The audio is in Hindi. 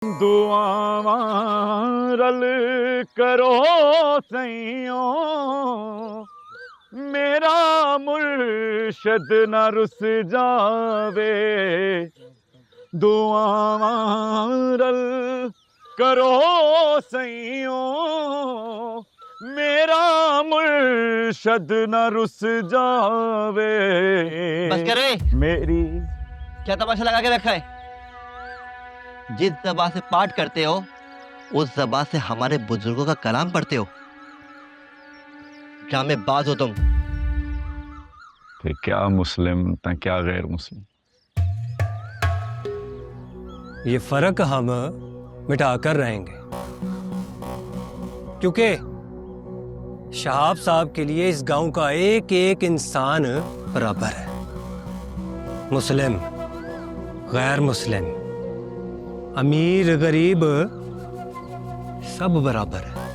दुआवां रल करो सैयों, मेरा मुर्शद न रुस जावे। दुआवां रल करो सैयों, मेरा मुर्शद न रुस जावे। बस कर रे। मेरी क्या तमाशा लगा के रखा है? जिस ज़बान से पाठ करते हो उस ज़बान से हमारे बुजुर्गों का कलाम पढ़ते हो। ड्रामेबाज हो तुम। फिर क्या मुस्लिम ता क्या गैर मुस्लिम। ये फर्क हम मिटाकर रहेंगे, क्योंकि शहाब साहब के लिए इस गांव का एक एक इंसान बराबर है। मुस्लिम, गैर मुस्लिम, अमीर गरीब सब बराबर है।